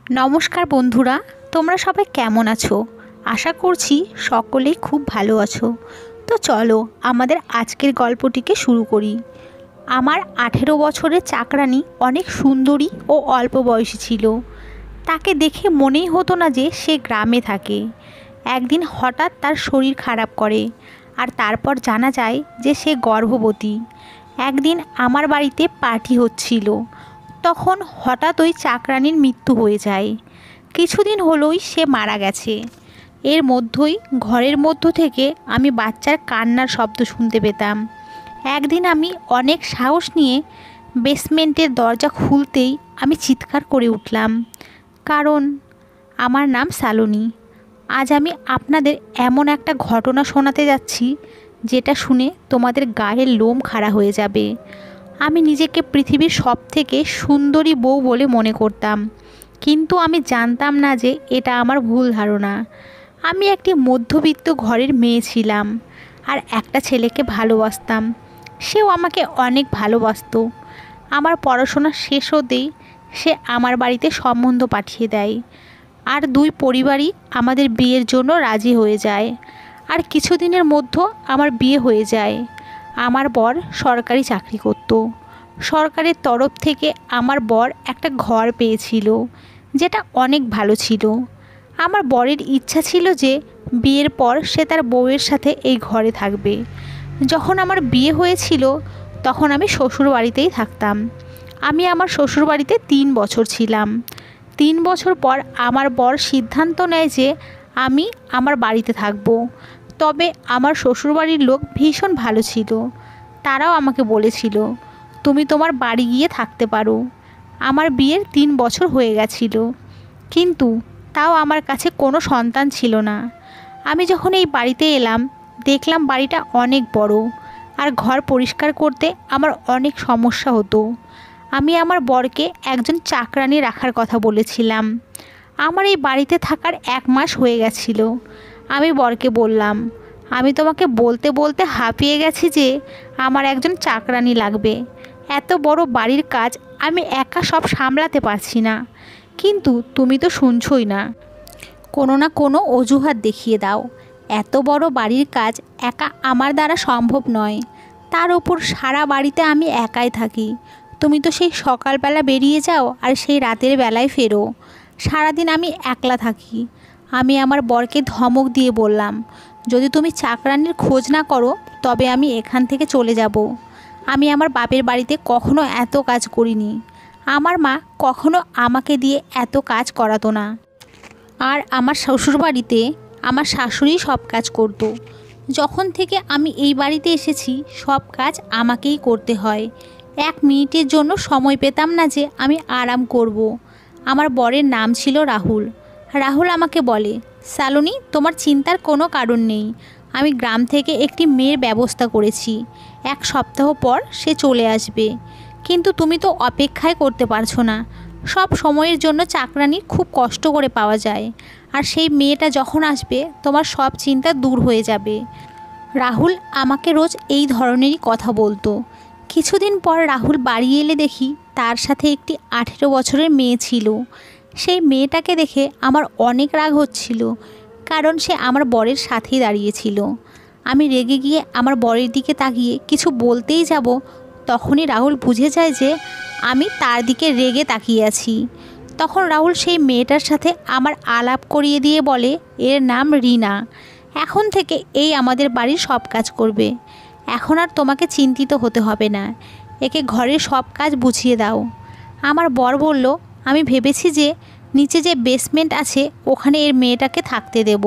নমস্কার বন্ধুরা, তোমরা সবাই কেমন আছো? আশা করছি সকলেই খুব ভালো আছো। তো চলো আমাদের আজকের গল্পটিকে শুরু করি। আমার 18 বছরের চাকরানী অনেক সুন্দরী ও অল্প বয়সী ছিল। তাকে দেখে মনেই হতো না যে সে গ্রামে থাকে। একদিন হঠাৎ তার শরীর খারাপ করে আর তারপর জানা যায় যে সে গর্ভবতী। একদিন আমার বাড়িতে পার্টি হচ্ছিল, তখন হঠাৎ ওই চাকরানীর মৃত্যু হয়ে যায়। কিছুদিন হলোই সে মারা গেছে। এর মধ্যেই ঘরের মধ্য থেকে আমি বাচ্চার কান্নার শব্দ শুনতে পেতাম। একদিন আমি অনেক সাহস নিয়ে বেসমেন্টের দরজা খুলতেই আমি চিৎকার করে উঠলাম, কারণ আমার নাম শালনী। আজ আমি আপনাদের এমন একটা ঘটনা শোনাতে যাচ্ছি যেটা শুনে তোমাদের গায়ের লোম খাড়া হয়ে যাবে। আমি নিজেকে পৃথিবীর সবথেকে সুন্দরী বউ বলে মনে করতাম, কিন্তু আমি জানতাম না যে এটা আমার ভুল ধারণা। আমি একটি মধ্যবিত্ত ঘরের মেয়ে ছিলাম আর একটা ছেলেকে ভালোবাসতাম। সেও আমাকে অনেক ভালোবাসতো। আমার পড়াশোনা শেষ হতেই সে আমার বাড়িতে সম্বন্ধ পাঠিয়ে দেয় আর দুই পরিবারই আমাদের বিয়ের জন্য রাজি হয়ে যায়। আর কিছুদিনের মধ্যে আমার বিয়ে হয়ে যায়। আমার বর সরকারি চাকরি করত। সরকারের তরফ থেকে আমার বর একটা ঘর পেয়েছিল, যেটা অনেক ভালো ছিল। আমার বরের ইচ্ছা ছিল যে বিয়ের পর সে তার বউয়ের সাথে এই ঘরে থাকবে। যখন আমার বিয়ে হয়েছিল তখন আমি শ্বশুর বাড়িতেই থাকতাম। আমি আমার শ্বশুর বাড়িতে 3 বছর ছিলাম। 3 বছর পর আমার বর সিদ্ধান্ত নেয় যে আমি আমার বাড়িতে থাকব। তবে আমার শ্বশুরবাড়ির লোক ভীষণ ভালো ছিল। তারাও আমাকে বলেছিল, তুমি তোমার বাড়ি গিয়ে থাকতে পারো। আমার বিয়ের 3 বছর হয়ে গেছিল, কিন্তু তাও আমার কাছে কোনো সন্তান ছিল না। আমি যখন এই বাড়িতে এলাম দেখলাম বাড়িটা অনেক বড়, আর ঘর পরিষ্কার করতে আমার অনেক সমস্যা হতো। আমি আমার বরকে একজন চাকরানী রাখার কথা বলেছিলাম। আমার এই বাড়িতে থাকার 1 মাস হয়ে গেছিল। আমি বরকে বললাম, আমি তোমাকে বলতে বলতে হাঁপিয়ে গেছি যে আমার একজন চাকরানী লাগবে। এত বড় বাড়ির কাজ আমি একা সব সামলাতে পারছি না। কিন্তু তুমি তো শুনছই না, কোনো না কোনো অজুহাত দেখিয়ে দাও। এত বড় বাড়ির কাজ একা আমার দ্বারা সম্ভব নয়। তার উপর সারা বাড়িতে আমি একাই থাকি। তুমি তো সেই সকালবেলা বেরিয়ে যাও আর সেই রাতের বেলায় ফেরো। সারাদিন আমি একলা থাকি। আমি আমার বরকে ধমক দিয়ে বললাম, যদি তুমি চাকরানির খোঁজ না করো তবে আমি এখান থেকে চলে যাব। আমি আমার বাপের বাড়িতে কখনো এত কাজ করিনি। আমার মা কখনো আমাকে দিয়ে এত কাজ করাতো না। আর আমার শ্বশুরবাড়িতে আমার শাশুড়ি সব কাজ করতো। যখন থেকে আমি এই বাড়িতে এসেছি সব কাজ আমাকেই করতে হয়। 1 মিনিটের জন্য সময় পেতাম না যে আমি আরাম করব। আমার বরের নাম ছিল রাহুল। রাহুল আমাকে বলে, শালনী, তোমার চিন্তার কোনো কারণ নেই। আমি গ্রাম থেকে একটি মেয়ের ব্যবস্থা করেছি। 1 সপ্তাহ পর সে চলে আসবে। কিন্তু তুমি তো অপেক্ষাই করতে পারছো না। সব সময়ের জন্য চাকরানি খুব কষ্ট করে পাওয়া যায়। আর সেই মেয়েটা যখন আসবে তোমার সব চিন্তা দূর হয়ে যাবে। রাহুল আমাকে রোজ এই ধরনেরই কথা বলতো। কিছুদিন পর রাহুল বাড়ি এলে দেখি তার সাথে একটি 18 বছরের মেয়ে ছিল। সেই মেয়েটাকে দেখে আমার অনেক রাগ হচ্ছিল, কারণ সে আমার বরের সাথেই দাঁড়িয়েছিল। আমি রেগে গিয়ে আমার বরের দিকে তাকিয়ে কিছু বলতেই যাব, তখনই রাহুল বুঝে যায় যে আমি তার দিকে রেগে তাকিয়ে আছি। তখন রাহুল সেই মেয়েটার সাথে আমার আলাপ করিয়ে দিয়ে বলে, এর নাম রিনা। এখন থেকে এই আমাদের বাড়ির সব কাজ করবে। এখন আর তোমাকে চিন্তিত হতে হবে না। একে ঘরের সব কাজ বুঝিয়ে দাও। আমার বর বলল, আমি ভেবেছি যে নিচে যে বেসমেন্ট আছে ওখানে এর মেয়েটাকে থাকতে দেব,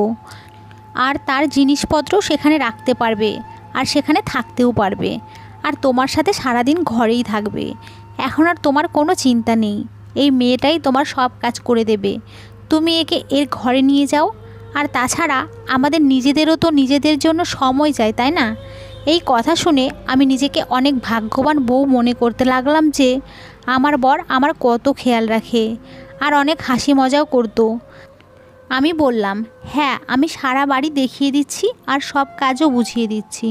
আর তার জিনিসপত্র সেখানে রাখতে পারবে আর সেখানে থাকতেও পারবে। আর তোমার সাথে সারাদিন ঘরেই থাকবে। এখন আর তোমার কোনো চিন্তা নেই। এই মেয়েটাই তোমার সব কাজ করে দেবে। তুমি একে এর ঘরে নিয়ে যাও। আর তাছাড়া আমাদের নিজেদেরও তো নিজেদের জন্য সময় চাই, তাই না? এই কথা শুনে আমি নিজেকে অনেক ভাগ্যবান বউ মনে করতে লাগলাম যে আমার বর আমার কত খেয়াল রাখে, আর অনেক হাসি মজাও করতো। আমি বললাম, হ্যাঁ, আমি সারা বাড়ি দেখিয়ে দিচ্ছি আর সব কাজও বুঝিয়ে দিচ্ছি।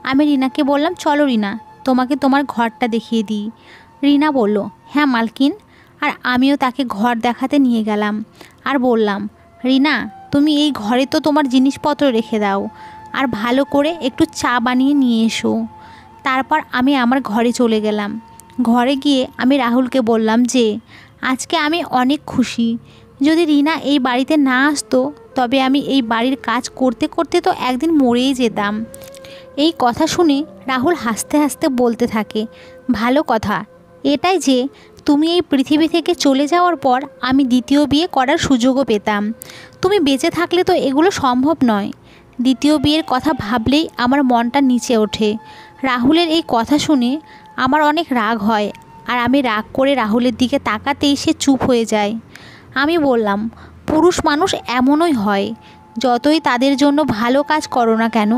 আমি রিনাকে বললাম, চলো রিনা, তোমাকে তোমার ঘরটা দেখিয়ে দিই। রিনা বলল, হ্যাঁ মালকিন, আর আমিও তাকে ঘর দেখাতে নিয়ে গেলাম আর বললাম, রিনা, তুমি এই ঘরে তো তোমার জিনিসপত্র রেখে দাও, আর ভালো করে একটু চা বানিয়ে নিয়ে এসো। তারপর আমি আমার ঘরে চলে গেলাম। ঘরে গিয়ে আমি রাহুলকে বললাম যে আজকে আমি অনেক খুশি। যদি রিনা এই বাড়িতে না আসতো তবে আমি এই বাড়ির কাজ করতে করতে তো একদিন মরেই যেতাম। এই কথা শুনে রাহুল হাসতে হাসতে বলতে থাকে, ভালো কথা, এটাই যে তুমি এই পৃথিবী থেকে চলে যাওয়ার পর আমি দ্বিতীয় বিয়ে করার সুযোগও পেতাম। তুমি বেঁচে থাকলে তো এগুলো সম্ভব নয়। দ্বিতীয় বিয়ের কথা ভাবলেই আমার মনটা নিচে ওঠে। রাহুলের এই কথা শুনে আমার অনেক রাগ হয়, আর আমি রাগ করে রাহুলের দিকে তাকাতেই সে চুপ হয়ে যায়। আমি বললাম, পুরুষ মানুষ এমনই হয়, যতই তাদের জন্য ভালো কাজ করো না কেন,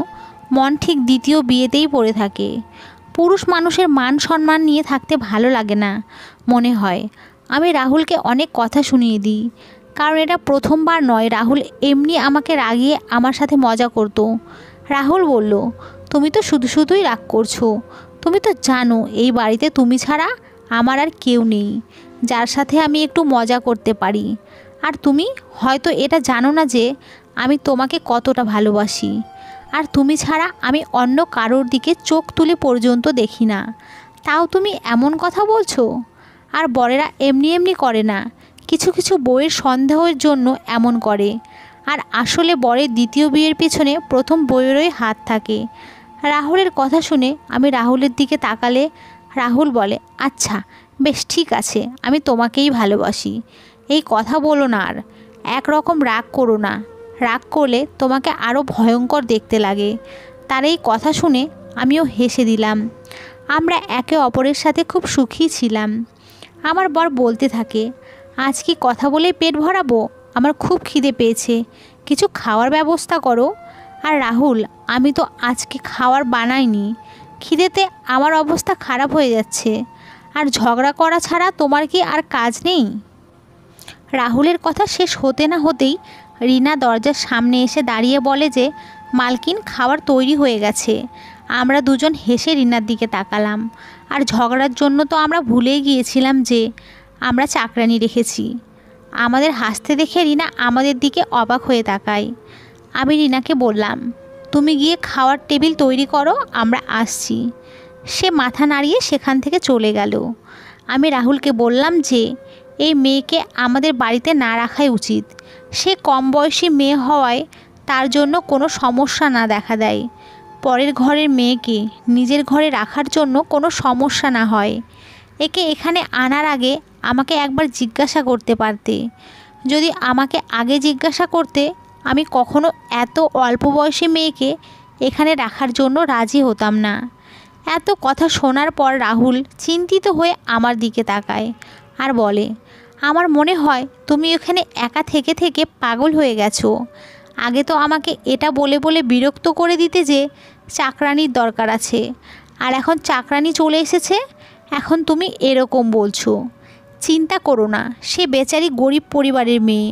মন ঠিক দ্বিতীয় বিয়েতেই পড়ে থাকে। পুরুষ মানুষের মান সম্মান নিয়ে থাকতে ভালো লাগে না মনে হয়। আমি রাহুলকে অনেক কথা শুনিয়ে দিই, কারণ এটা প্রথমবার নয় রাহুল এমনি আমাকে রাগিয়ে আমার সাথে মজা করতো। রাহুল বলল, তুমি তো শুধু শুধুই রাগ করছো। তুমি তো জানো এই বাড়িতে তুমি ছাড়া আমার আর কেউ নেই যার সাথে আমি একটু মজা করতে পারি। আর তুমি হয়তো এটা জানো না যে আমি তোমাকে কতটা ভালোবাসি। আর তুমি ছাড়া আমি অন্য কারোর দিকে চোখ তুলে পর্যন্ত দেখি না। তাও তুমি এমন কথা বলছো। আর বরেরা এমনি এমনি করে না, কিছু কিছু বউয়ের সন্দেহের জন্য এমন করে। আর আসলে বরের দ্বিতীয় বিয়ের পিছনে প্রথম বউয়েরই হাত থাকে। রাহুলের কথা শুনে আমি রাহুলের দিকে তাকালে রাহুল বলে, আচ্ছা বেশ ঠিক আছে, আমি তোমাকেই ভালোবাসি। এই কথা বলো না, আর একরকম রাগ করো না। রাগ করলে তোমাকে আরও ভয়ঙ্কর দেখতে লাগে। তার এই কথা শুনে আমিও হেসে দিলাম। আমরা একে অপরের সাথে খুব সুখী ছিলাম। আমার বর বলতে থাকে, আজ কি কথা বলেই পেট ভরাবো? আমার খুব খিদে পেয়েছে, কিছু খাওয়ার ব্যবস্থা করো। আর রাহুল, আমি তো আজকে খাওয়ার বানাইনি, খিদেতে আমার অবস্থা খারাপ হয়ে যাচ্ছে। আর ঝগড়া করা ছাড়া তোমার কি আর কাজ নেই? রাহুলের কথা শেষ হতে না হতেই রিনা দরজার সামনে এসে দাঁড়িয়ে বলে যে মালকিন, খাবার তৈরি হয়ে গেছে। আমরা দুজন হেসে রিনার দিকে তাকালাম। আর ঝগড়ার জন্য তো আমরা ভুলেই গিয়েছিলাম যে আমরা চাকরানি রেখেছি। আমাদের হাসতে দেখে রিনা আমাদের দিকে অবাক হয়ে তাকায়। আমি রিনাকে বললাম, তুমি গিয়ে খাওয়ার টেবিল তৈরি করো, আমরা আসছি। সে মাথা নাড়িয়ে সেখান থেকে চলে গেল। আমি রাহুলকে বললাম যে এই মেয়েকে আমাদের বাড়িতে না রাখাই উচিত। সে কম বয়সী মেয়ে হওয়ায় তার জন্য কোনো সমস্যা না দেখা দেয়। পরের ঘরের মেয়েকে নিজের ঘরে রাখার জন্য কোনো সমস্যা না হয়। একে এখানে আনার আগে আমাকে একবার জিজ্ঞাসা করতে পারতে। যদি আমাকে আগে জিজ্ঞাসা করতে, আমি কখনো এত অল্প বয়সী মেয়েকে এখানে রাখার জন্য রাজি হতাম না। এত কথা শোনার পর রাহুল চিন্তিত হয়ে আমার দিকে তাকায় আর বলে, আমার মনে হয় তুমি এখানে একা থেকে থেকে পাগল হয়ে গেছো। আগে তো আমাকে এটা বলে বলে বিরক্ত করে দিতে যে চাকরানির দরকার আছে, আর এখন চাকরানি চলে এসেছে, এখন তুমি এরকম বলছো। চিন্তা করো না, সে বেচারি গরিব পরিবারের মেয়ে,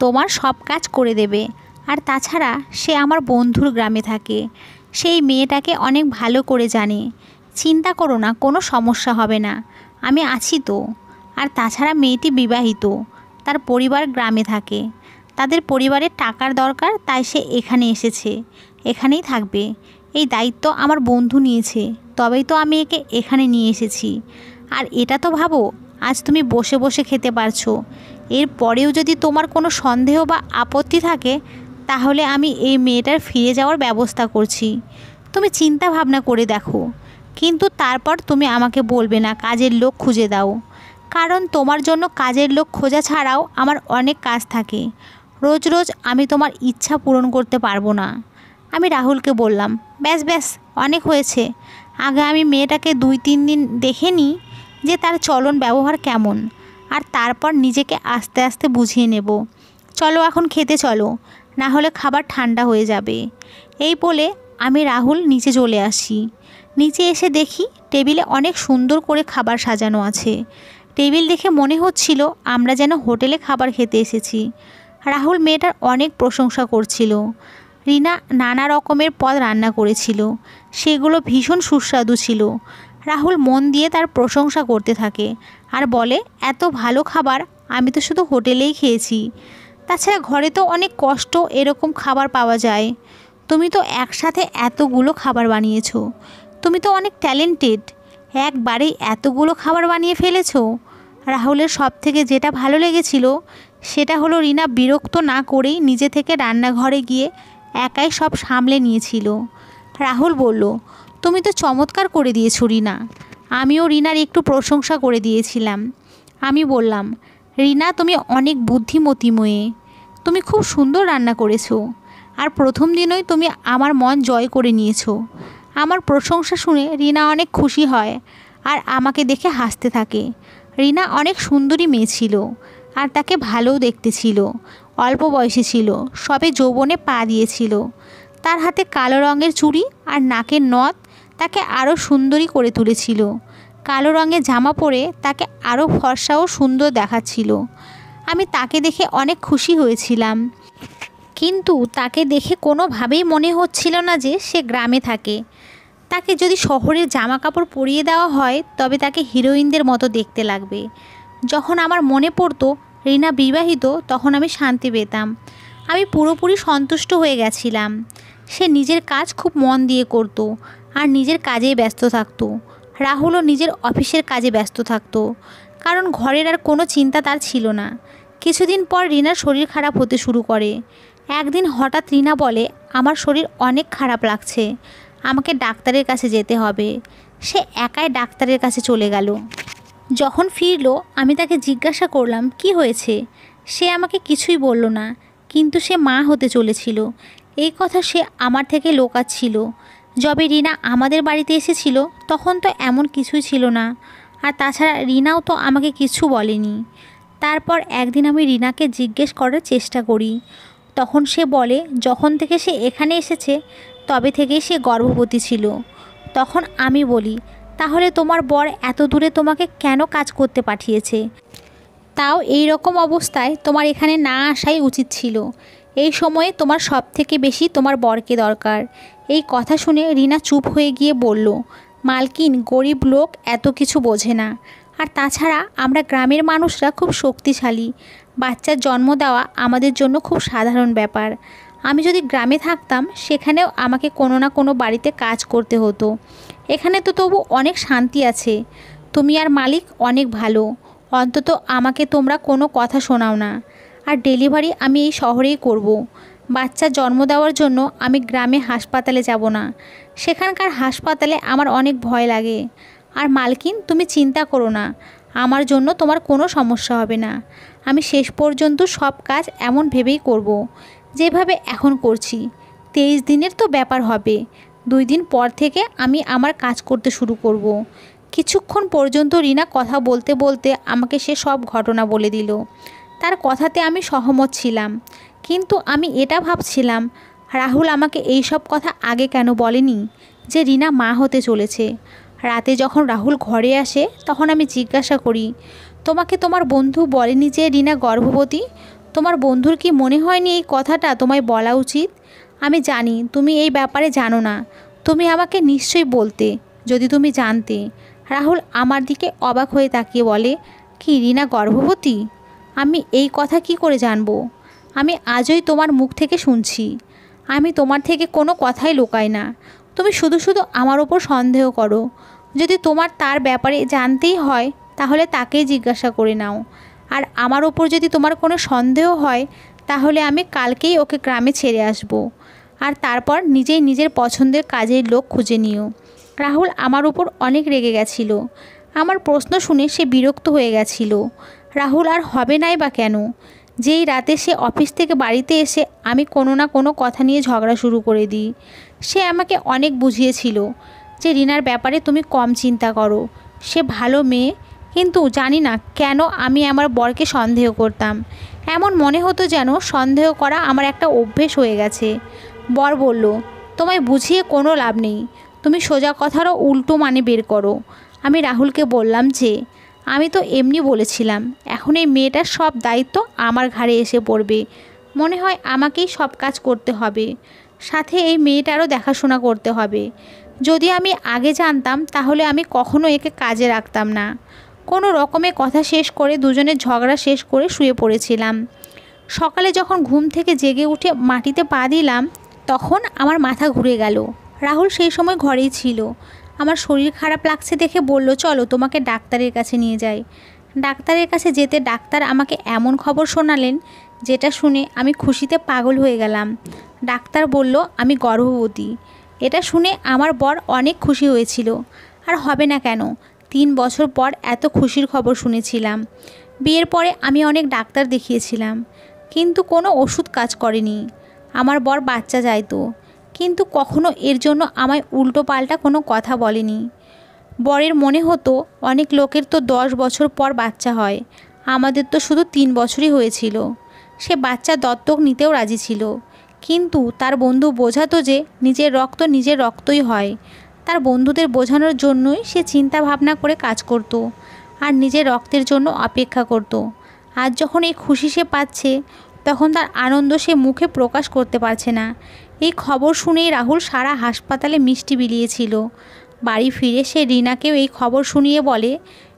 তোমার সব কাজ করে দেবে। আর তাছাড়া সে আমার বন্ধুর গ্রামে থাকে, সেই মেয়েটাকে অনেক ভালো করে জানে। চিন্তা করো না, কোনো সমস্যা হবে না, আমি আছি তো। আর তাছাড়া মেয়েটি বিবাহিত, তার পরিবার গ্রামে থাকে, তাদের পরিবারের টাকার দরকার, তাই সে এখানে এসেছে, এখানেই থাকবে। এই দায়িত্ব আমার বন্ধু নিয়েছে, তবেই তো আমি একে এখানে নিয়ে এসেছি। আর এটা তো ভাবো, আজ তুমি বসে বসে খেতে পারছো। এর পরেও যদি তোমার কোনো সন্দেহ বা আপত্তি থাকে, তাহলে আমি এই মেয়েটার ফিরে যাওয়ার ব্যবস্থা করছি। তুমি চিন্তা ভাবনা করে দেখো, কিন্তু তারপর তুমি আমাকে বলবে না কাজের লোক খুঁজে দাও, কারণ তোমার জন্য কাজের লোক খোঁজা ছাড়াও আমার অনেক কাজ থাকে। রোজ রোজ আমি তোমার ইচ্ছা পূরণ করতে পারবো না। আমি রাহুলকে বললাম, ব্যাস ব্যাস, অনেক হয়েছে। আগে আমি মেয়েটাকে 2-3 দিন দেখে নিই যে তার চলন ব্যবহার কেমন, আর তারপর নিজেকে আস্তে আস্তে বুঝিয়ে নেব। চলো এখন খেতে চলো, না হলে খাবার ঠান্ডা হয়ে যাবে। এই বলে আমি রাহুল নিচে চলে আসি। নিচে এসে দেখি টেবিলে অনেক সুন্দর করে খাবার সাজানো আছে। টেবিল দেখে মনে হচ্ছিল আমরা যেন হোটেলে খাবার খেতে এসেছি। রাহুল মেয়েটার অনেক প্রশংসা করছিল। রিনা নানা রকমের পদ রান্না করেছিল, সেগুলো ভীষণ সুস্বাদু ছিল। রাহুল মন দিয়ে তার প্রশংসা করতে থাকে, আর বলে, এত ভালো খাবার আমি তো শুধু হোটেলেই খেয়েছি, তাছাড়া ঘরে তো অনেক কষ্ট এরকম খাবার পাওয়া যায়। তুমি তো একসাথে এতগুলো খাবার বানিয়েছো, তুমি তো অনেক ট্যালেন্টেড, একবারেই এতগুলো খাবার বানিয়ে ফেলেছো। রাহুলের সব থেকে যেটা ভালো লেগেছিল সেটা হলো রিনা বিরক্ত না করেই নিজে থেকে রান্নাঘরে গিয়ে একাই সব সামলে নিয়েছিল। রাহুল বলল, তুমি তো চমৎকার করে দিয়েছো রিনা। আমিও রিনার একটু প্রশংসা করে দিয়েছিলাম। আমি বললাম, রিনা তুমি অনেক বুদ্ধিমতী মেয়ে, তুমি খুব সুন্দর রান্না করেছো, আর প্রথম দিনই তুমি আমার মন জয় করে নিয়েছো। আমার প্রশংসা শুনে রিনা অনেক খুশি হয় আর আমাকে দেখে হাসতে থাকে। রিনা অনেক সুন্দরী মেয়ে ছিল আর তাকে ভালোও দেখতে ছিল, অল্প বয়সে ছিল, সবে যৌবনে পা দিয়েছিল। তার হাতে কালো রঙের চুড়ি আর নাকের নথ তাকে আরও সুন্দরী করে তুলেছিল। কালো রঙের জামা পরে তাকে আরও ফর্সা ও সুন্দর দেখাচ্ছিল। আমি তাকে দেখে অনেক খুশি হয়েছিলাম, কিন্তু তাকে দেখে কোনোভাবেই মনে হচ্ছিল না যে সে গ্রামে থাকে। তাকে যদি শহরের জামা কাপড় পরিয়ে দেওয়া হয় তবে তাকে হিরোইনদের মতো দেখতে লাগবে। যখন আমার মনে পড়তো রিনা বিবাহিত তখন আমি শান্তি পেতাম। আমি পুরোপুরি সন্তুষ্ট হয়ে গেছিলাম। সে নিজের কাজ খুব মন দিয়ে করত আর নিজের কাজেই ব্যস্ত থাকতো। রাহুলও নিজের অফিসের কাজে ব্যস্ত থাকতো, কারণ ঘরের আর কোনো চিন্তা তার ছিল না। কিছুদিন পর রিনার শরীর খারাপ হতে শুরু করে। একদিন হঠাৎ রিনা বলে, আমার শরীর অনেক খারাপ লাগছে, আমাকে ডাক্তারের কাছে যেতে হবে। সে একাই ডাক্তারের কাছে চলে গেল। যখন ফিরলো আমি তাকে জিজ্ঞাসা করলাম কি হয়েছে। সে আমাকে কিছুই বলল না, কিন্তু সে মা হতে চলেছিল এই কথা সে আমার থেকে লুকাচ্ছিল। যবে রিনা আমাদের বাড়িতে এসেছিল তখন তো এমন কিছুই ছিল না, আর তাছাড়া রিনাও তো আমাকে কিছু বলেনি। তারপর একদিন আমি রিনাকে জিজ্ঞেস করার চেষ্টা করি, তখন সে বলে যখন থেকে সে এখানে এসেছে তবে থেকেই সে গর্ভবতী ছিল। তখন আমি বলি, তাহলে তোমার বর এত দূরে তোমাকে কেন কাজ করতে পাঠিয়েছে? তাও এই রকম অবস্থায় তোমার এখানে না আসাই উচিত ছিল। এই সময়ে তোমার সব থেকে বেশি তোমার বরকে দরকার। এই কথা শুনে রিনা চুপ হয়ে গিয়ে বলল, মালকিন, গরিব লোক এত কিছু বোঝে না, আর তাছাড়া আমরা গ্রামের মানুষরা খুব শক্তিশালী। বাচ্চার জন্ম দেওয়া আমাদের জন্য খুব সাধারণ ব্যাপার। আমি যদি গ্রামে থাকতাম সেখানেও আমাকে কোনো না কোনো বাড়িতে কাজ করতে হতো। এখানে তো তবু অনেক শান্তি আছে। তুমি আর মালিক অনেক ভালো, অন্তত আমাকে তোমরা কোনো কথা শোনাও না। আর ডেলিভারি আমি এই শহরেই করব। বাচ্চা জন্ম দেওয়ার জন্য আমি গ্রামে হাসপাতালে যাব না, সেখানকার হাসপাতালে আমার অনেক ভয় লাগে। আর মালকিন, তুমি চিন্তা করো না, আমার জন্য তোমার কোনো সমস্যা হবে না। আমি শেষ পর্যন্ত সব কাজ এমন ভেবেই করব যেভাবে এখন করছি। 23 দিনের তো ব্যাপার হবে, 2 দিন পর থেকে আমি আমার কাজ করতে শুরু করব। কিছুক্ষণ পর্যন্ত রিনা কথা বলতে বলতে আমাকে সে সব ঘটনা বলে দিল। তার কথাতে আমি সহমত ছিলাম, কিন্তু আমি এটা ভাবছিলাম রাহুল আমাকে এই সব কথা আগে কেন বলেনি যে রিনা মা হতে চলেছে। রাতে যখন রাহুল ঘরে আসে তখন আমি জিজ্ঞাসা করি, তোমাকে তোমার বন্ধু বলেনি যে রিনা গর্ভবতী? তোমার বন্ধুর কি মনে হয়নি এই কথাটা তোমায় বলা উচিত? আমি জানি তুমি এই ব্যাপারে জানো না, তুমি আমাকে নিশ্চয়ই বলতে যদি তুমি জানতে। রাহুল আমার দিকে অবাক হয়ে তাকিয়ে বলে, কি রিনা গর্ভবতী? আমি এই কথা কি করে জানবো? আমি আজই তোমার মুখ থেকে শুনছি। আমি তোমার থেকে কোনো কথাই লুকাই না, তুমি শুধু শুধু আমার ওপর সন্দেহ করো। যদি তোমার তার ব্যাপারে জানতেই হয় তাহলে তাকেই জিজ্ঞাসা করে নাও। আর আমার ওপর যদি তোমার কোনো সন্দেহ হয় তাহলে আমি কালকেই ওকে গ্রামে ছেড়ে আসব, আর তারপর নিজেই নিজের পছন্দের কাজের লোক খুঁজে নিও। রাহুল আমার উপর অনেক রেগে গেছিল। আমার প্রশ্ন শুনে সে বিরক্ত হয়ে গেছিল। রাহুল আর হবে নাই বা কেন? যেই রাতে সে অফিস থেকে বাড়িতে এসে আমি কোনো না কোনো কথা নিয়ে ঝগড়া শুরু করে দিই। সে আমাকে অনেক বুঝিয়েছিল যে রিনার ব্যাপারে তুমি কম চিন্তা করো, সে ভালো মেয়ে। কিন্তু জানি না কেন আমি আমার বরকে সন্দেহ করতাম। এমন মনে হতো যেন সন্দেহ করা আমার একটা অভ্যেস হয়ে গেছে। বর বলল, তোমায় বুঝিয়ে কোনো লাভ নেই, তুমি সোজা কথারও উল্টো মানে বের করো। আমি রাহুলকে বললাম যে আমি তো এমনি বলেছিলাম, এখন এই মেয়েটার সব দায়িত্ব আমার ঘাড়ে এসে পড়বে। মনে হয় আমাকেই সব কাজ করতে হবে, সাথে এই মেয়েটারও দেখাশোনা করতে হবে। যদি আমি আগে জানতাম তাহলে আমি কখনো একে কাজে রাখতাম না। কোনো রকমে কথা শেষ করে দুজনের ঝগড়া শেষ করে শুয়ে পড়েছিলাম। সকালে যখন ঘুম থেকে জেগে উঠে মাটিতে পা দিলাম তখন আমার মাথা ঘুরে গেল। রাহুল সেই সময় ঘরেই ছিল। আমার শরীর খারাপ লাগছে দেখে বলল, চলো তোমাকে ডাক্তারের কাছে নিয়ে যাই। ডাক্তারের কাছে যেতে ডাক্তার আমাকে এমন খবর শোনালেন যেটা শুনে আমি খুশিতে পাগল হয়ে গেলাম। ডাক্তার বলল আমি গর্ভবতী। এটা শুনে আমার বর অনেক খুশি হয়েছিল। আর হবে না কেন, 3 বছর পর এত খুশির খবর শুনেছিলাম। বিয়ের পরে আমি অনেক ডাক্তার দেখিয়েছিলাম, কিন্তু কোনো ওষুধ কাজ করেনি। আমার বর বাচ্চা চাইতো, কিন্তু কখনো এর জন্য আমায় উল্টো পাল্টা কোনো কথা বলেনি। বরের মনে হতো অনেক লোকের তো 10 বছর পর বাচ্চা হয়, আমাদের তো শুধু 3 বছরই হয়েছিল। সে বাচ্চা দত্তক নিতেও রাজি ছিল, কিন্তু তার বন্ধু বোঝাতো যে নিজের রক্তই হয়। তার বন্ধুদের বোঝানোর জন্যই সে চিন্তা ভাবনা করে কাজ করত আর নিজের রক্তের জন্য অপেক্ষা করত। আজ যখন এই খুশি সে পাচ্ছে তখন তার আনন্দ সে মুখে প্রকাশ করতে পারছে না। এই খবর শুনেই রাহুল সারা হাসপাতালে মিষ্টি বিলিয়েছিল। বাড়ি ফিরে সে রিনাকেও এই খবর শুনিয়ে বলে,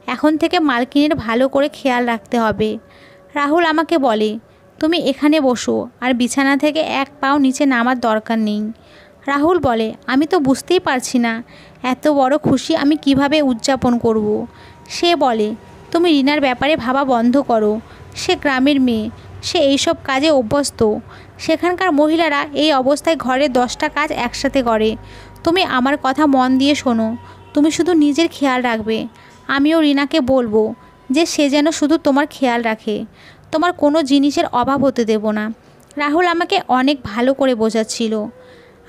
এখন থেকে মালকিনের ভালো করে খেয়াল রাখতে হবে। রাহুল আমাকে বলে, তুমি এখানে বসো আর বিছানা থেকে এক পাও নিচে নামার দরকার নেই। রাহুল বলে, আমি তো বুঝতেই পারছি না এত বড় খুশি আমি কিভাবে উদযাপন করব। সে বলে, তুমি রিনার ব্যাপারে ভাবা বন্ধ করো। সে গ্রামের মেয়ে, সে এইসব কাজে অভ্যস্ত। সেখানকার মহিলারা এই অবস্থায় ঘরে 10টা কাজ একসাথে করে। তুমি আমার কথা মন দিয়ে শোনো, তুমি শুধু নিজের খেয়াল রাখবে। আমিও রিনাকে বলবো যে সে যেন শুধু তোমার খেয়াল রাখে, তোমার কোনো জিনিসের অভাব হতে দেব না। রাহুল আমাকে অনেক ভালো করে বোঝাচ্ছিল,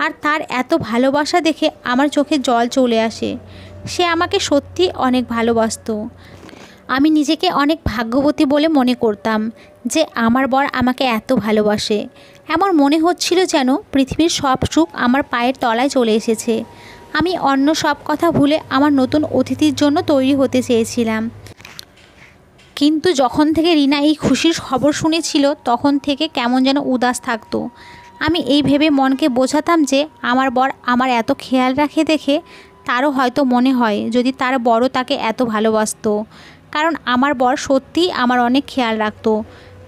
আর তার এত ভালোবাসা দেখে আমার চোখে জল চলে আসে। সে আমাকে সত্যি অনেক ভালোবাসতো। আমি নিজেকে অনেক ভাগ্যবতী বলে মনে করতাম যে আমার বর আমাকে এত ভালোবাসে। এমন মনে হচ্ছিল যেন পৃথিবীর সব সুখ আমার পায়ের তলায় চলে এসেছে। আমি অন্য সব কথা ভুলে আমার নতুন অতিথির জন্য তৈরি হতে চেয়েছিলাম। কিন্তু যখন থেকে রিনা এই খুশির খবর শুনেছিল তখন থেকে কেমন যেন উদাস থাকতো। আমি এই ভেবে মনকে বোঝাতাম যে আমার বর আমার এত খেয়াল রাখে দেখে তারও হয়তো মনে হয় যদি তার বড় তাকে এত ভালোবাসতো, কারণ আমার বর সত্যিই আমার অনেক খেয়াল রাখতো।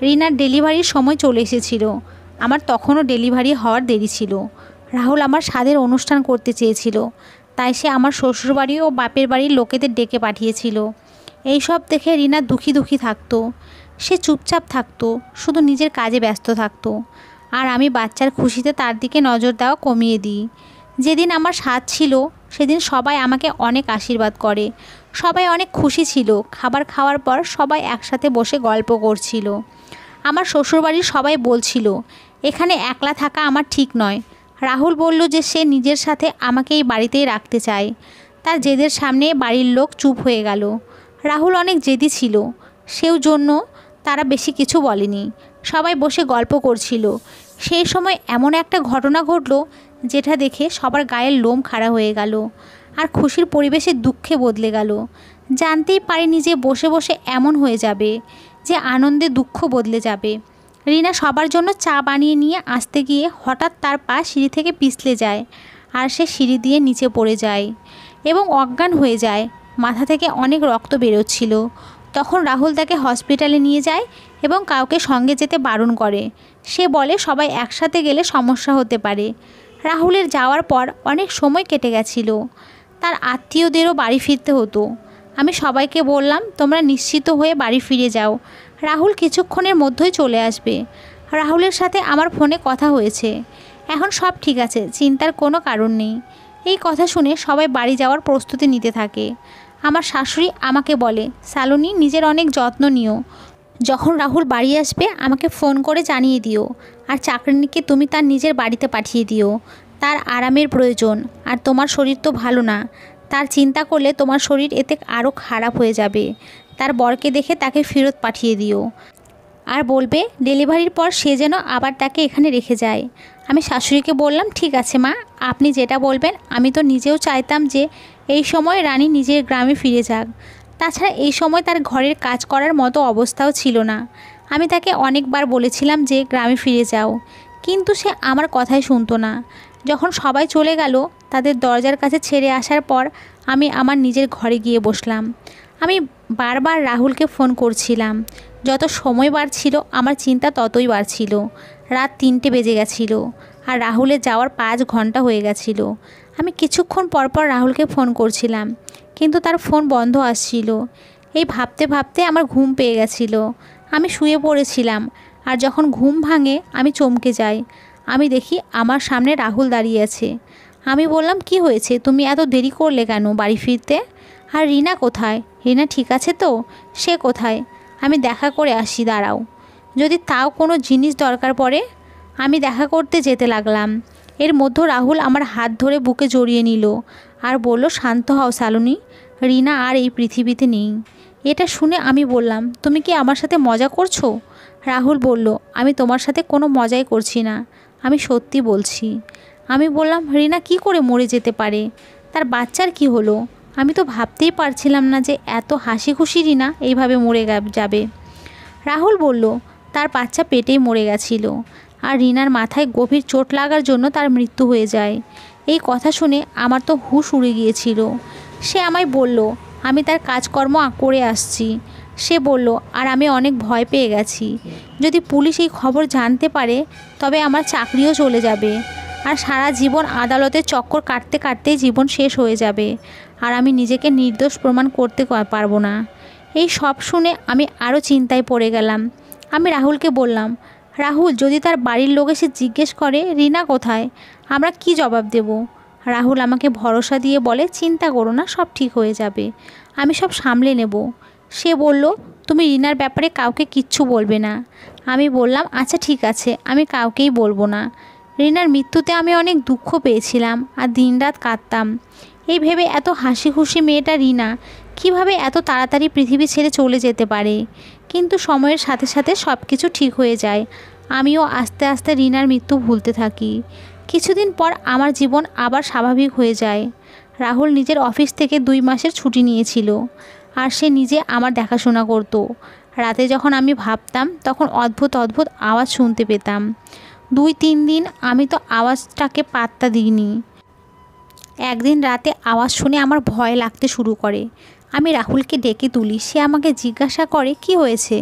রিনার ডেলিভারির সময় চলে এসেছিল, আমার তখনও ডেলিভারি হওয়ার দেরি ছিল। রাহুল আমার স্বাদের অনুষ্ঠান করতে চেয়েছিল, তাই সে আমার শ্বশুরবাড়ি ও বাপের বাড়ির লোকেদের ডেকে পাঠিয়েছিল। এইসব দেখে রিনা দুঃখী দুঃখী থাকতো। সে চুপচাপ থাকতো, শুধু নিজের কাজে ব্যস্ত থাকতো। আর আমি বাচ্চার খুশিতে তার দিকে নজর দেওয়া কমিয়ে দিই। যেদিন আমার স্বাদ ছিল সেদিন সবাই আমাকে অনেক আশীর্বাদ করে। সবাই অনেক খুশি ছিল। খাবার খাওয়ার পর সবাই একসাথে বসে গল্প করছিল। আমার শ্বশুরবাড়ির সবাই বলছিল এখানে একলা থাকা আমার ঠিক নয়। রাহুল বলল যে সে নিজের সাথে আমাকে এই বাড়িতেই রাখতে চায়। তার জেদের সামনে বাড়ির লোক চুপ হয়ে গেল। রাহুল অনেক জেদি ছিল, সেও জন্য তারা বেশি কিছু বলেনি। সবাই বসে গল্প করছিল। সেই সময় এমন একটা ঘটনা ঘটল যেটা দেখে সবার গায়ের লোম খাড়া হয়ে গেল, আর খুশির পরিবেশে দুঃখে বদলে গেল। জানতেই পারিনি যে বসে বসে এমন হয়ে যাবে যে আনন্দে দুঃখ বদলে যাবে। রিনা সবার জন্য চা বানিয়ে নিয়ে আসতে গিয়ে হঠাৎ তার পা সিঁড়ি থেকে পিছলে যায়, আর সে সিঁড়ি দিয়ে নিচে পড়ে যায় এবং অজ্ঞান হয়ে যায়। মাথা থেকে অনেক রক্ত বেরোচ্ছিল। তখন রাহুল তাকে হসপিটালে নিয়ে যায় এবং কাউকে সঙ্গে যেতে বারণ করে। সে বলে সবাই একসাথে গেলে সমস্যা হতে পারে। রাহুলের যাওয়ার পর অনেক সময় কেটে গেছিল। তার আত্মীয়দেরও বাড়ি ফিরতে হতো। আমি সবাইকে বললাম তোমরা নিশ্চিত হয়ে বাড়ি ফিরে যাও, রাহুল কিছুক্ষণের মধ্যেই চলে আসবে। রাহুলের সাথে আমার ফোনে কথা হয়েছে, এখন সব ঠিক আছে, চিন্তার কোনো কারণ নেই। এই কথা শুনে সবাই বাড়ি যাওয়ার প্রস্তুতি নিতে থাকে। আমার শাশুড়ি আমাকে বলে, শালুনি নিজের অনেক যত্ন নিও, যখন রাহুল বাড়ি আসবে আমাকে ফোন করে জানিয়ে দিও। আর চাকরানিকে তুমি তার নিজের বাড়িতে পাঠিয়ে দিও, তার আরামের প্রয়োজন। আর তোমার শরীর তো ভালো না, তার চিন্তা করলে তোমার শরীর এতে আরও খারাপ হয়ে যাবে। তার বরকে দেখে তাকে ফেরত পাঠিয়ে দিও, আর বলবে ডেলিভারির পর সে যেন আবার তাকে এখানে রেখে যায়। আমি শাশুড়িকে বললাম, ঠিক আছে মা, আপনি যেটা বলবেন। আমি তো নিজেও চাইতাম যে এই সময় রানী নিজের গ্রামে ফিরে যাক। তাছাড়া এই সময় তার ঘরের কাজ করার মতো অবস্থাও ছিল না। আমি তাকে অনেকবার বলেছিলাম যে গ্রামে ফিরে যাও, কিন্তু সে আমার কথাই শুনতো না। যখন সবাই চলে গেল তাদের দরজার কাছে ছেড়ে আসার পর আমি আমার নিজের ঘরে গিয়ে বসলাম। আমি বারবার রাহুলকে ফোন করছিলাম। যত সময় বাড়ছিল আমার চিন্তা ততই বাড়ছিল। রাত 3টে বেজে গেছিল আর রাহুলের যাওয়ার 5 ঘন্টা হয়ে গেছিল। আমি কিছুক্ষণ পরপর রাহুলকে ফোন করছিলাম, কিন্তু তার ফোন বন্ধ আসছিল। এই ভাবতে ভাবতে আমার ঘুম পেয়ে গেছিল। আমি শুয়ে পড়েছিলাম, আর যখন ঘুম ভাঙে আমি চমকে যাই। আমি দেখি আমার সামনে রাহুল দাঁড়িয়ে আছে। আমি বললাম, কি হয়েছে, তুমি এত দেরি করলে কেন বাড়ি ফিরতে? আর রিনা কোথায়? রিনা ঠিক আছে তো? সে কোথায়? আমি দেখা করে আসি, দাঁড়াও, যদি তাও কোনো জিনিস দরকার পড়ে। আমি দেখা করতে যেতে লাগলাম। এর মধ্যে রাহুল আমার হাত ধরে বুকে জড়িয়ে নিল আর বলল, শান্ত হও শালুনি, রিনা আর এই পৃথিবীতে নেই। এটা শুনে আমি বললাম, তুমি কি আমার সাথে মজা করছো? রাহুল বলল, আমি তোমার সাথে কোনো মজাই করছি না, আমি সত্যি বলছি। আমি বললাম, রিনা কি করে মরে যেতে পারে? তার বাচ্চার কি হলো? আমি তো ভাবতেই পারছিলাম না যে এত হাসি খুশি রিনা এইভাবে মরে যাবে। রাহুল বলল, তার বাচ্চা পেটেই মরে গেছিল, আর রিনার মাথায় গভীর চোট লাগার জন্য তার মৃত্যু হয়ে যায়। এই কথা শুনে আমার তো হুঁশ উড়ে গিয়েছিল। সে আমায় বলল, আমি তার কাজকর্ম করে আসছি। সে বলল, আর আমি অনেক ভয় পেয়ে গেছি। যদি পুলিশ এই খবর জানতে পারে তবে আমার চাকরিও চলে যাবে, আর সারা জীবন আদালতে চক্কর কাটতে কাটতেই জীবন শেষ হয়ে যাবে, আর আমি নিজেকে নির্দোষ প্রমাণ করতে পারবো না। এই সব শুনে আমি আরও চিন্তায় পড়ে গেলাম। আমি রাহুলকে বললাম, রাহুল, যদি তার বাড়ির লোক এসে জিজ্ঞেস করে রিনা কোথায়, আমরা কি জবাব দেব? রাহুল আমাকে ভরসা দিয়ে বলে, চিন্তা করো না, সব ঠিক হয়ে যাবে, আমি সব সামলে নেব। সে বলল, তুমি রিনার ব্যাপারে কাউকে কিচ্ছু বলবে না। আমি বললাম, আচ্ছা ঠিক আছে, আমি কাউকেই বলবো না। রিনার মৃত্যুতে আমি অনেক দুঃখ পেয়েছিলাম আর দিনরাত কাঁদতাম। এই ভেবে এত হাসি খুশি মেয়েটা রিনা কিভাবে এত তাড়াতাড়ি পৃথিবী ছেড়ে চলে যেতে পারে। কিন্তু সময়ের সাথে সাথে সব কিছু ঠিক হয়ে যায়। আমিও আস্তে আস্তে রিনার মৃত্যু ভুলতে থাকি। কিছুদিন পর আমার জীবন আবার স্বাভাবিক হয়ে যায়। রাহুল নিজের অফিস থেকে 2 মাসের ছুটি নিয়েছিল, আর সে নিজে আমার দেখাশোনা করত। রাতে যখন আমি ভাবতাম তখন অদ্ভুত অদ্ভুত আওয়াজ শুনতে পেতাম। 2-3 দিন আমি তো আওয়াজটাকে পাত্তা দিইনি। একদিন রাতে আওয়াজ শুনে আমার ভয় লাগতে শুরু করে। আমি রাহুলকে ডেকে তুলি। সে আমাকে জিজ্ঞাসা করে, কি হয়েছে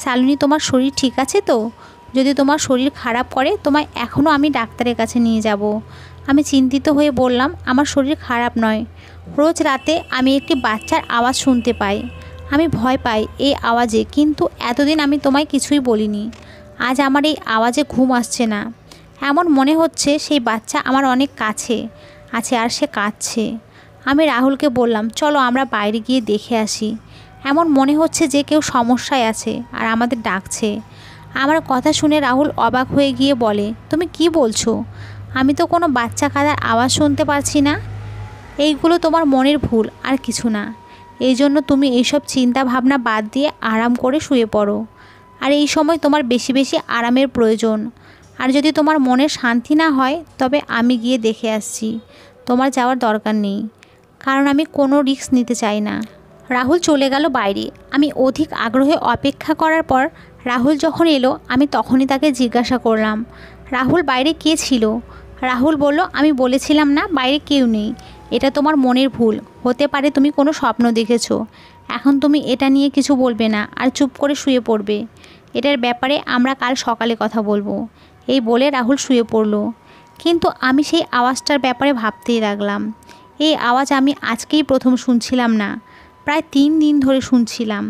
শালুনি, তোমার শরীর ঠিক আছে তো? যদি তোমার শরীর খারাপ করে তোমায় এখনও আমি ডাক্তারের কাছে নিয়ে যাব। আমি চিন্তিত হয়ে বললাম, আমার শরীর খারাপ নয়। রোজ রাতে আমি একটি বাচ্চার আওয়াজ শুনতে পাই। আমি ভয় পাই এই আওয়াজে, কিন্তু এতদিন আমি তোমায় কিছুই বলিনি। আজ আমার এই আওয়াজে ঘুম আসছে না। এমন মনে হচ্ছে সেই বাচ্চা আমার অনেক কাছে আছে আর সে কাঁদছে। আমি রাহুলকে বললাম, চলো আমরা বাইরে গিয়ে দেখে আসি। এমন মনে হচ্ছে যে কেউ সমস্যায় আছে আর আমাদের ডাকছে। আমার কথা শুনে রাহুল অবাক হয়ে গিয়ে বলে, তুমি কি বলছো? আমি তো কোনো বাচ্চা কাঁদার আওয়াজ শুনতে পারছি না। এইগুলো তোমার মনের ভুল, আর কিছু না। এই জন্য তুমি এইসব চিন্তা ভাবনা বাদ দিয়ে আরাম করে শুয়ে পড়ো। আর এই সময় তোমার বেশি বেশি আরামের প্রয়োজন। আর যদি তোমার মনের শান্তি না হয় তবে আমি গিয়ে দেখে আসছি। তোমার যাওয়ার দরকার নেই, কারণ আমি কোনো রিস্ক নিতে চাই না। রাহুল চলে গেল বাইরে। আমি অধিক আগ্রহে অপেক্ষা করার পর রাহুল যখন এলো আমি তখনই তাকে জিজ্ঞাসা করলাম, রাহুল, বাইরে কে ছিল? রাহুল বলল, আমি বলেছিলাম না বাইরে কেউ নেই। এটা তোমার মনের ভুল, হতে পারে তুমি কোনো স্বপ্ন দেখেছো। এখন তুমি এটা নিয়ে কিছু বলবে না আর চুপ করে শুয়ে পড়বে। এটার ব্যাপারে আমরা কাল সকালে কথা বলবো। এই বলে রাহুল শুয়ে পড়ল। কিন্তু আমি সেই আওয়াজটার ব্যাপারে ভাবতেই লাগলাম। এই আওয়াজ আমি আজকেই প্রথম শুনছিলাম না, প্রায় 3 দিন ধরে শুনছিলাম।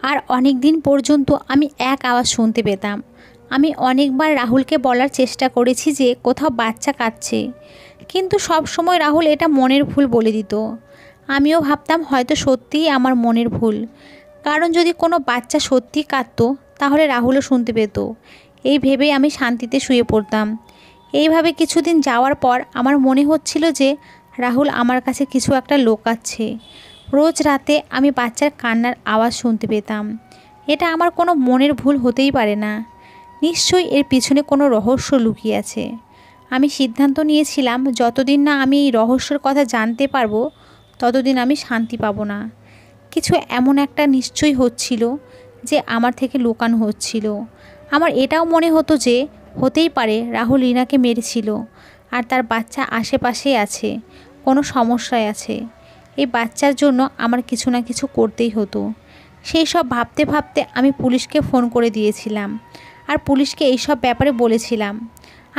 আর অনেক দিন পর্যন্ত আমি এক আওয়াজ শুনতে পেতাম। আমি অনেকবার রাহুলকে বলার চেষ্টা করেছি যে কোথাও বাচ্চা কাঁদছে, কিন্তু সব সময় রাহুল এটা মনের ভুল বলে দিত। আমিও ভাবতাম হয়তো সত্যিই আমার মনের ভুল, কারণ যদি কোনো বাচ্চা সত্যি কাঁদতো তাহলে রাহুলও শুনতে পেত। এই ভেবেই আমি শান্তিতে শুয়ে পড়তাম। এইভাবে কিছুদিন যাওয়ার পর আমার মনে হচ্ছিল যে রাহুল আমার কাছে কিছু একটা লুকাচ্ছে। রোজ রাতে আমি বাচ্চার কান্নার আওয়াজ শুনতে পেতাম। এটা আমার কোনো মনের ভুল হতেই পারে না। নিশ্চয়ই এর পিছনে কোনো রহস্য লুকিয়ে আছে। আমি সিদ্ধান্ত নিয়েছিলাম যতদিন না আমি এই রহস্যের কথা জানতে পারবো ততদিন আমি শান্তি পাবো না। কিছু এমন একটা নিশ্চয়ই হচ্ছিল যে আমার থেকে লুকানো হচ্ছিল। আমার এটাও মনে হতো যে হতেই পারে রাহুল রিনাকে মেরেছিল আর তার বাচ্চা আশেপাশেই আছে, কোনো সমস্যায় আছে। এই বাচ্চার জন্য আমার কিছু না কিছু করতেই হতো। সেই সব ভাবতে ভাবতে আমি পুলিশকে ফোন করে দিয়েছিলাম আর পুলিশকে এইসব ব্যাপারে বলেছিলাম।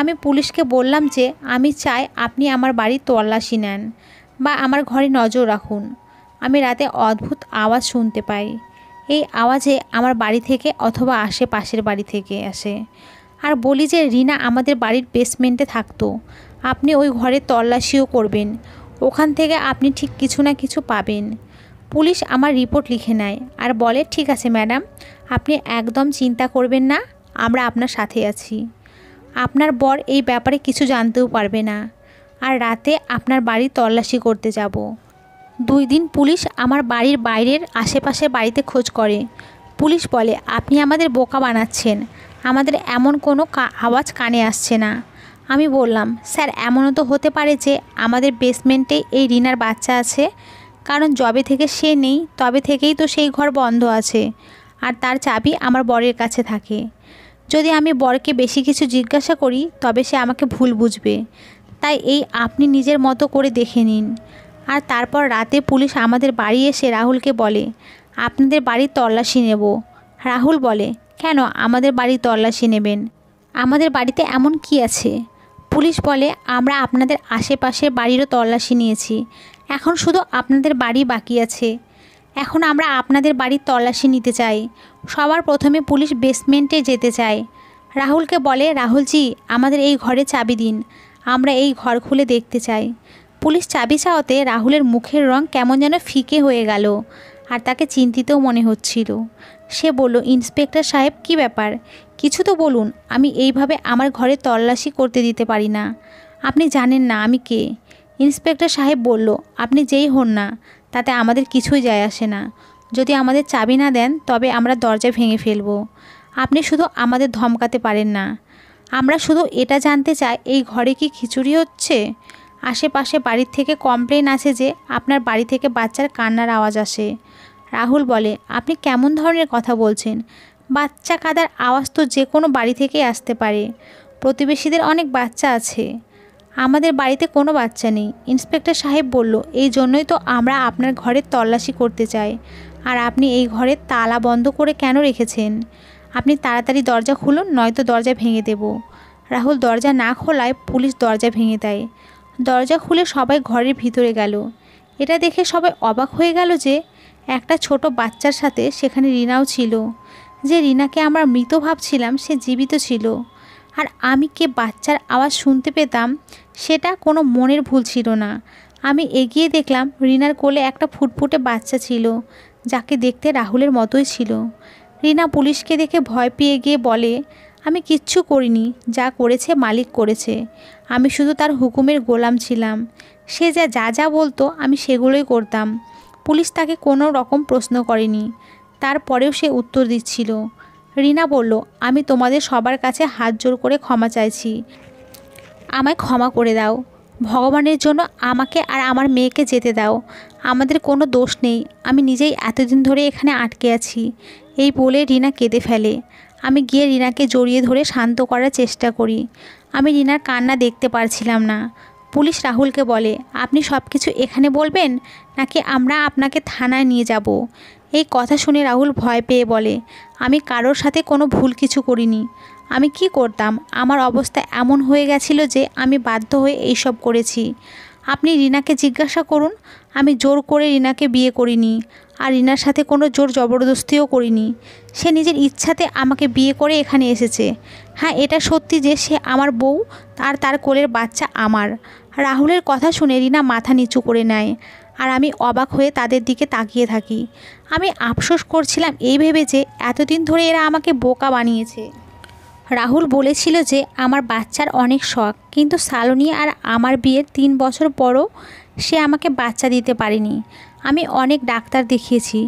আমি পুলিশকে বললাম যে আমি চাই আপনি আমার বাড়ির তল্লাশি নেন বা আমার ঘরে নজর রাখুন। আমি রাতে অদ্ভুত আওয়াজ শুনতে পাই। এই আওয়াজে আমার বাড়ি থেকে অথবা আশেপাশের বাড়ি থেকে আসে। আর বলি যে রিনা আমাদের বাড়ির বেসমেন্টে থাকতো, আপনি ওই ঘরে তল্লাশিও করবেন, ওখান থেকে আপনি ঠিক কিছু না কিছু পাবেন। পুলিশ আমার রিপোর্ট লিখে নেয় আর বলে, ঠিক আছে ম্যাডাম, আপনি একদম চিন্তা করবেন না, আমরা আপনার সাথে আছি। আপনার বর এই ব্যাপারে কিছু জানতেও পারবে না। আর রাতে আপনার বাড়ি তল্লাশি করতে যাব। 2 দিন পুলিশ আমার বাড়ির বাইরের আশেপাশের বাড়িতে খোঁজ করে। পুলিশ বলে, আপনি আমাদের বোকা বানাচ্ছেন, আমাদের এমন কোনো আওয়াজ কানে আসছে না। আমি বললাম, স্যার এমনও তো হতে পারে যে আমাদের বেসমেন্টে এই রিনার বাচ্চা আছে, কারণ যবে থেকে সে নেই তবে থেকেই তো সেই ঘর বন্ধ আছে আর তার চাবি আমার বরের কাছে থাকে। যদি আমি বরকে বেশি কিছু জিজ্ঞাসা করি তবে সে আমাকে ভুল বুঝবে, তাই এই আপনি নিজের মতো করে দেখে নিন। আর তারপর রাতে পুলিশ আমাদের বাড়ি এসে রাহুলকে বলে, আপনাদের বাড়ির তল্লাশি নেব। রাহুল বলে, কেন আমাদের বাড়ির তল্লাশি নেবেন? আমাদের বাড়িতে এমন কি আছে? পুলিশ বলে, আমরা আপনাদের আশেপাশের বাড়িরও তল্লাশি নিয়েছি, এখন শুধু আপনাদের বাড়ি বাকি আছে। এখন আমরা আপনাদের বাড়ির তল্লাশি নিতে চাই। সবার প্রথমে পুলিশ বেসমেন্টে যেতে চায়। রাহুলকে বলে, রাহুলজি আমাদের এই ঘরে চাবি দিন, আমরা এই ঘর খুলে দেখতে চাই। পুলিশ চাবি চাওয়াতে রাহুলের মুখের রং কেমন যেন ফিকে হয়ে গেল আর তাকে চিন্তিতও মনে হচ্ছিল। সে বলল, ইন্সপেক্টর সাহেব কী ব্যাপার, কিছু তো বলুন, আমি এইভাবে আমার ঘরে তল্লাশি করতে দিতে পারি না। আপনি জানেন না আমি কে। ইন্সপেক্টর সাহেব বলল, আপনি যেই হন না তাতে আমাদের কিছুই যায় আসে না। যদি আমাদের চাবি না দেন তবে আমরা দরজা ভেঙে ফেলব। আপনি শুধু আমাদের ধমকাতে পারেন না। আমরা শুধু এটা জানতে চাই এই ঘরে কি খিচুড়ি হচ্ছে? আশেপাশে বাড়ির থেকে কমপ্লেন আছে যে আপনার বাড়ি থেকে বাচ্চার কান্নার আওয়াজ আসে। রাহুল বলে, আপনি কেমন ধরনের কথা বলছেন? বাচ্চা কাঁদার আওয়াজ তো যে কোনো বাড়ি থেকেই আসতে পারে, প্রতিবেশীদের অনেক বাচ্চা আছে। আমাদের বাড়িতে কোনো বাচ্চা নেই। ইন্সপেক্টর সাহেব বলল, এই জন্যই তো আমরা আপনার ঘরের তল্লাশি করতে চাই। আর আপনি এই ঘরের তালা বন্ধ করে কেন রেখেছেন? আপনি তাড়াতাড়ি দরজা খুলুন, নয়তো দরজা ভেঙে দেব। রাহুল দরজা না খোলায় পুলিশ দরজা ভেঙে দেয়। দরজা খুলে সবাই ঘরের ভিতরে গেল। এটা দেখে সবাই অবাক হয়ে গেল যে একটা ছোট বাচ্চার সাথে সেখানে রিনাও ছিল। যে রিনাকে আমরা মৃত ভাবছিলাম সে জীবিত ছিল। আর আমি কে বাচ্চার আওয়াজ শুনতে পেতাম, সেটা কোনো মনের ভুল ছিল না। আমি এগিয়ে দেখলাম রিনার কোলে একটা ফুটফুটে বাচ্চা ছিল, যাকে দেখতে রাহুলের মতোই ছিল। রিনা পুলিশকে দেখে ভয় পেয়ে গিয়ে বলে, আমি কিচ্ছু করিনি, যা করেছে মালিক করেছে, আমি শুধু তার হুকুমের গোলাম ছিলাম। সে যা যা যা বলতো আমি সেগুলোই করতাম। পুলিশ তাকে কোনো রকম প্রশ্ন করেনি, তারপরেও সে উত্তর দিচ্ছিল। রিনা বলল, আমি তোমাদের সবার কাছে হাত জোর করে ক্ষমা চাইছি, আমায় ক্ষমা করে দাও। ভগবানের জন্য আমাকে আর আমার মেয়েকে যেতে দাও, আমাদের কোনো দোষ নেই, আমি নিজেই এতদিন ধরে এখানে আটকে আছি। এই বলে রিনা কেঁদে ফেলে। আমি গিয়ে রিনাকে জড়িয়ে ধরে শান্ত করার চেষ্টা করি। আমি রিনার কান্না দেখতে পারছিলাম না। পুলিশ রাহুলকে বলে, আপনি সব কিছু এখানে বলবেন নাকি আমরা আপনাকে থানায় নিয়ে যাব? এই কথা শুনে রাহুল ভয় পেয়ে বলে, আমি কারোর সাথে কোনো ভুল কিছু করিনি। আমি কি করতাম, আমার অবস্থা এমন হয়ে গেছিল যে আমি বাধ্য হয়ে এইসব করেছি। আপনি রিনাকে জিজ্ঞাসা করুন, আমি জোর করে রিনাকে বিয়ে করিনি আর রিনার সাথে কোনো জোর জবরদস্তিও করিনি। সে নিজের ইচ্ছাতে আমাকে বিয়ে করে এখানে এসেছে। হ্যাঁ, এটা সত্যি যে সে আমার বউ আর তার কোলের বাচ্চা আমার। রাহুলের কথা শুনে রিনা মাথা নিচু করে নেয় আর আমি অবাক হয়ে তাদের দিকে তাকিয়ে থাকি। আমি আফসোস করছিলাম এই ভেবে যে এতদিন ধরে এরা আমাকে বোকা বানিয়েছে। রাহুল বলেছিল যে আমার বাচ্চার অনেক শখ, কিন্তু শালনী আর আমার বিয়ের 3 বছর পরও সে আমাকে বাচ্চা দিতে পারেনি। আমি অনেক ডাক্তার দেখিয়েছি,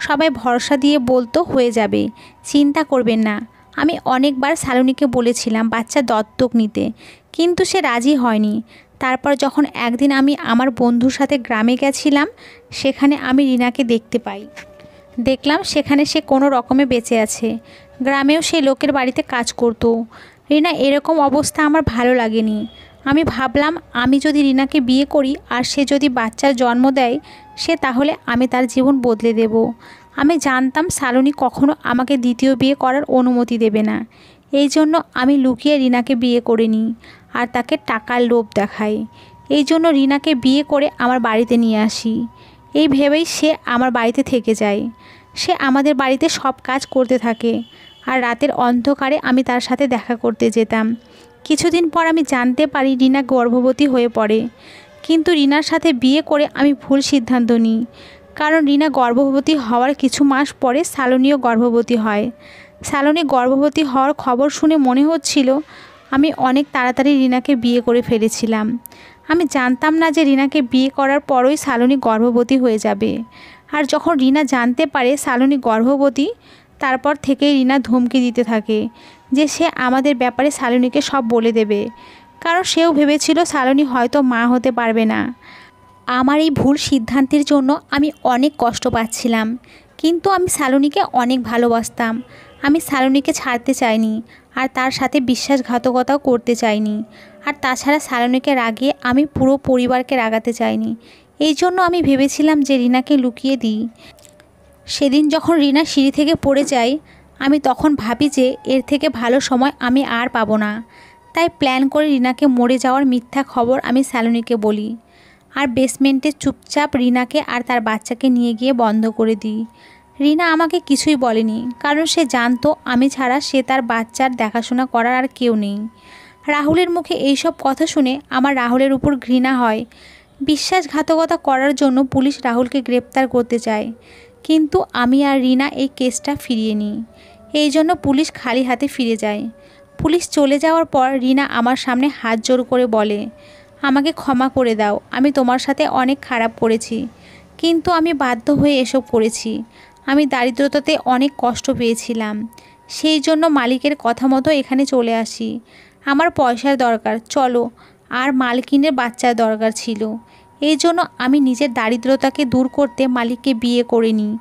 সবাই ভরসা দিয়ে বলতো হয়ে যাবে, চিন্তা করবেন না। আমি অনেকবার শালনীকে বলেছিলাম বাচ্চা দত্তক নিতে, কিন্তু সে রাজি হয়নি। তারপর যখন একদিন আমি আমার বন্ধুর সাথে গ্রামে গেছিলাম, সেখানে আমি রিনাকে দেখতে পাই। দেখলাম সেখানে সে কোনো রকমে বেঁচে আছে। গ্রামেও সেই লোকের বাড়িতে কাজ করতো। রিনা এরকম অবস্থা আমার ভালো লাগেনি। আমি ভাবলাম আমি যদি রিনাকে বিয়ে করি আর সে যদি বাচ্চার জন্ম দেয় তাহলে আমি তার জীবন বদলে দেব। আমি জানতাম শালিনী কখনো আমাকে দ্বিতীয় বিয়ে করার অনুমতি দেবে না। এই জন্য আমি লুকিয়ে রিনাকে বিয়ে করে নিই আর তাকে টাকার লোভ দেখাই। এই জন্য রিনাকে বিয়ে করে আমার বাড়িতে নিয়ে আসি। এই ভেবেই সে আমার বাড়িতে থেকে যায়। সে আমাদের বাড়িতে সব কাজ করতে থাকে আর রাতের অন্ধকারে আমি তার সাথে দেখা করতে যেতাম। কিছুদিন পর আমি জানতে পারি রিনা গর্ভবতী হয়ে পড়ে। কিন্তু রিনার সাথে বিয়ে করে আমি ভুল সিদ্ধান্ত নিই, কারণ রিনা গর্ভবতী হওয়ার কিছু মাস পরে শালিনীও গর্ভবতী হয়। শালিনী গর্ভবতী হওয়ার খবর শুনে মনে হচ্ছিল আমি অনেক তাড়াতাড়ি রিনাকে বিয়ে করে ফেলেছিলাম। আমি জানতাম না যে রিনাকে বিয়ে করার পরই শালিনী গর্ভবতী হয়ে যাবে। আর যখন রিনা জানতে পারে শালিনী গর্ভবতী, তারপর থেকেই রিনা ধমকি দিতে থাকে যে সে আমাদের ব্যাপারে শালিনীকে সব বলে দেবে, কারণ সেও ভেবেছিল শালিনী হয়তো মা হতে পারবে না। আমার এই ভুল সিদ্ধান্তের জন্য আমি অনেক কষ্ট পাচ্ছিলাম, কিন্তু আমি শালিনীকে অনেক ভালোবাসতাম। আমি শালিনীকে ছাড়তে চাইনি আর তার সাথে বিশ্বাসঘাতকতাও করতে চাইনি। আর তাছাড়া শালিনীকে রাগিয়ে আমি পুরো পরিবারকে রাগাতে চাইনি। এই জন্য আমি ভেবেছিলাম যে রিনাকে লুকিয়ে দিই। সেদিন যখন রিনা সিঁড়ি থেকে পড়ে যায়, আমি তখন ভাবি যে এর থেকে ভালো সময় আমি আর পাবো না। তাই প্ল্যান করে রিনাকে মরে যাওয়ার মিথ্যা খবর আমি শালিনীকে বলি আর বেসমেন্টে চুপচাপ রিনাকে আর তার বাচ্চাকে নিয়ে গিয়ে বন্ধ করে দিই। রিনা আমাকে কিছুই বলেনি, কারণ সে জানতো আমি ছাড়া সে তার বাচ্চার দেখাশোনা করার আর কেউ নেই। রাহুলের মুখে এইসব কথা শুনে আমার রাহুলের উপর ঘৃণা হয়। বিশ্বাসঘাতকতা করার জন্য পুলিশ রাহুলকে গ্রেপ্তার করতে চায়, কিন্তু আমি আর রিনা এই কেসটা ফিরিয়ে নিই। এই জন্য পুলিশ খালি হাতে ফিরে যায়। পুলিশ চলে যাওয়ার পর রিনা আমার সামনে হাত জোড় করে বলে, আমাকে ক্ষমা করে দাও, আমি তোমার সাথে অনেক খারাপ করেছি, কিন্তু আমি বাধ্য হয়ে এসব করেছি। আমি দারিদ্রতাতে অনেক কষ্ট পেয়েছিলাম, সেই জন্য মালিকের কথা মতো এখানে চলে আসি। আমার পয়সার দরকার, চলো, আর মালকিনের বাচ্চার দরকার ছিল। এই জন্য আমি নিজের দারিদ্রতাকে দূর করতে মালিককে বিয়ে করে নিই।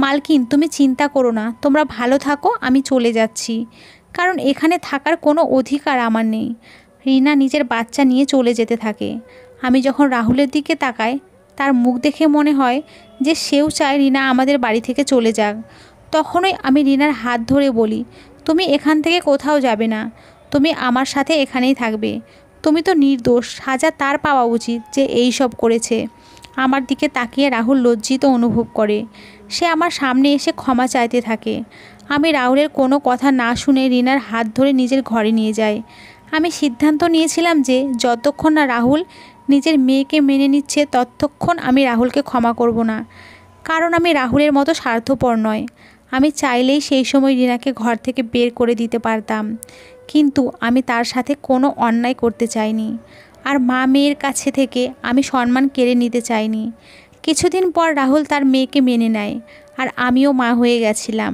মালকিন, তুমি চিন্তা করো না, তোমরা ভালো থাকো, আমি চলে যাচ্ছি, কারণ এখানে থাকার কোনো অধিকার আমার নেই। রিনা নিজের বাচ্চা নিয়ে চলে যেতে থাকে। আমি যখন রাহুলের দিকে তাকাই, তার মুখ দেখে মনে হয় যে সেও চায় রিনা আমাদের বাড়ি থেকে চলে যাক। তখনই আমি রিনার হাত ধরে বলি, তুমি এখান থেকে কোথাও যাবে না, তুমি আমার সাথে এখানেই থাকবে। তুমি তো নির্দোষ, সাজা তার পাওয়া উচিত যে এই সব করেছে। আমার দিকে তাকিয়ে রাহুল লজ্জিত অনুভব করে। সে আমার সামনে এসে ক্ষমা চাইতে থাকে। আমি রাহুলের কোনো কথা না শুনে রিনার হাত ধরে নিজের ঘরে নিয়ে যাই। আমি সিদ্ধান্ত নিয়েছিলাম যে যতক্ষণ না রাহুল নিজের মেয়েকে মেনে নিচ্ছে ততক্ষণ আমি রাহুলকে ক্ষমা করব না, কারণ আমি রাহুলের মতো স্বার্থপর নয়। আমি চাইলেই সেই সময় রিনাকে ঘর থেকে বের করে দিতে পারতাম, কিন্তু আমি তার সাথে কোনো অন্যায় করতে চাইনি। আর মা মেয়ের কাছে থেকে আমি সম্মান কেড়ে নিতে চাইনি। কিছুদিন পর রাহুল তার মেয়েকে মেনে নেয়, আর আমিও মা হয়ে গেছিলাম।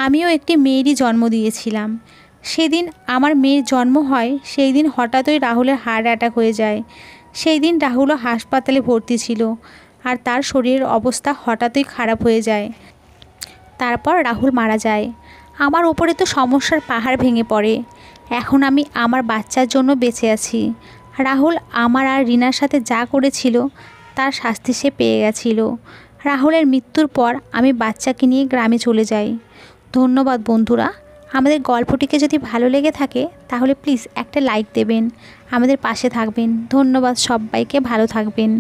আমিও একটি মেয়েরই জন্ম দিয়েছিলাম। সেদিন আমার মেয়ের জন্ম হয়, সেই দিন হঠাৎই রাহুলের হার্ট অ্যাটাক হয়ে যায়। সেই দিন রাহুলও হাসপাতালে ভর্তি ছিল, আর তার শরীরের অবস্থা হঠাৎই খারাপ হয়ে যায়। তারপর রাহুল মারা যায়। আমার ওপরে তো সমস্যার পাহাড় ভেঙে পড়ে। এখন আমি আমার বাচ্চার জন্য বেঁচে আছি। রাহুল আমার আর রিনার সাথে যা করেছিল তার শাস্তি সে পেয়ে গেছিল। রাহুলের মৃত্যুর পর আমি বাচ্চাকে নিয়ে গ্রামে চলে যাই। ধন্যবাদ বন্ধুরা। আমাদের গল্পটিকে যদি ভালো লেগে থাকে তাহলে প্লিজ একটা লাইক দেবেন, আমাদের পাশে থাকবেন। ধন্যবাদ সবাইকে, ভালো থাকবেন।